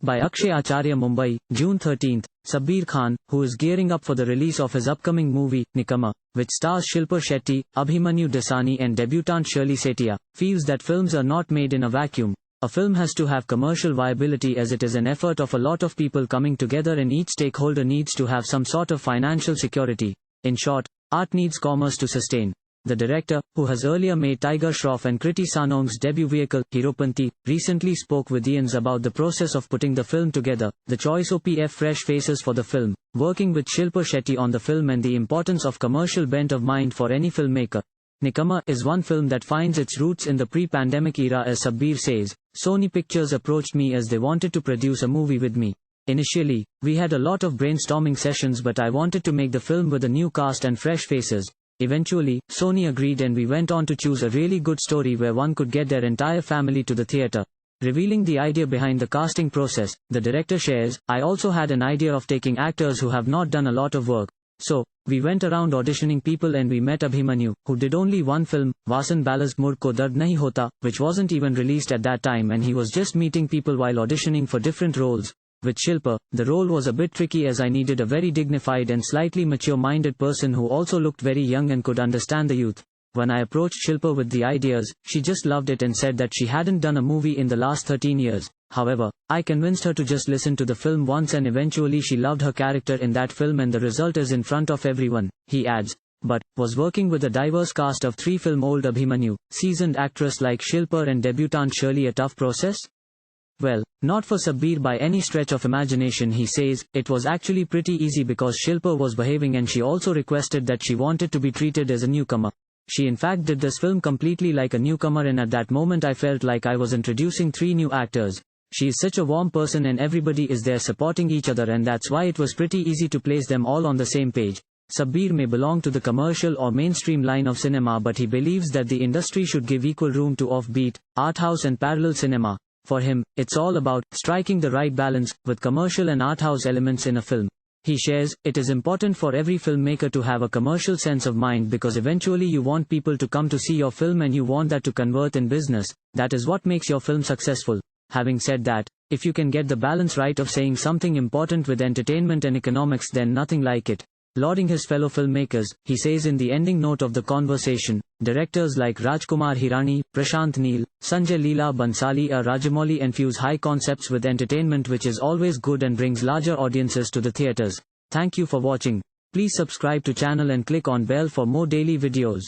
By Akshay AcharyaMumbai, June 13. Sabbir Khan, who is gearing up for the release of his upcoming movie, Nikamma, which stars Shilpa Shetty, Abhimanyu Dassani and debutante Shirley Setia, feels that films are not made in a vacuum. A film has to have commercial viability, as it is an effort of a lot of people coming together, and each stakeholder needs to have some sort of financial security. In short, art needs commerce to sustain. The director, who has earlier made Tiger Shroff and Kriti Sanon's debut vehicle, Heropanti, recently spoke with Ians about the process of putting the film together, the choice of fresh faces for the film, working with Shilpa Shetty on the film, and the importance of commercial bent of mind for any filmmaker. Nikamma is one film that finds its roots in the pre-pandemic era, as Sabbir says. Sony Pictures approached me as they wanted to produce a movie with me. Initially, we had a lot of brainstorming sessions, but I wanted to make the film with a new cast and fresh faces. Eventually, Sony agreed, and we went on to choose a really good story where one could get their entire family to the theater. Revealing the idea behind the casting process, the director shares, I also had an idea of taking actors who have not done a lot of work. So, we went around auditioning people, and we met Abhimanyu, who did only one film, Vasan Balast Murd Ko Dard Nahi Hota, which wasn't even released at that time, and he was just meeting people while auditioning for different roles. With Shilpa, the role was a bit tricky, as I needed a very dignified and slightly mature-minded person who also looked very young and could understand the youth. When I approached Shilpa with the ideas, she just loved it and said that she hadn't done a movie in the last 13 years. However, I convinced her to just listen to the film once, and eventually she loved her character in that film, and the result is in front of everyone, he adds. But, was working with a diverse cast of 3 film-old Abhimanyu, seasoned actress like Shilpa and debutante Shirley a tough process? Well, not for Sabbir by any stretch of imagination, he says. It was actually pretty easy because Shilpa was behaving, and she also requested that she wanted to be treated as a newcomer. She in fact did this film completely like a newcomer, and at that moment I felt like I was introducing 3 new actors. She is such a warm person, and everybody is there supporting each other, and that's why it was pretty easy to place them all on the same page. Sabbir may belong to the commercial or mainstream line of cinema, but he believes that the industry should give equal room to offbeat, art house and parallel cinema. For him, it's all about striking the right balance with commercial and art house elements in a film. He shares, it is important for every filmmaker to have a commercial sense of mind, because eventually you want people to come to see your film, and you want that to convert in business. That is what makes your film successful. Having said that, if you can get the balance right of saying something important with entertainment and economics, then nothing like it. Lauding his fellow filmmakers, he says in the ending note of the conversation, directors like Rajkumar Hirani, Prashanth Neel, Sanjay Leela Bhansali or Rajamouli infuse high concepts with entertainment, which is always good and brings larger audiences to the theaters. Thank you for watching. Please subscribe to channel and click on bell for more daily videos.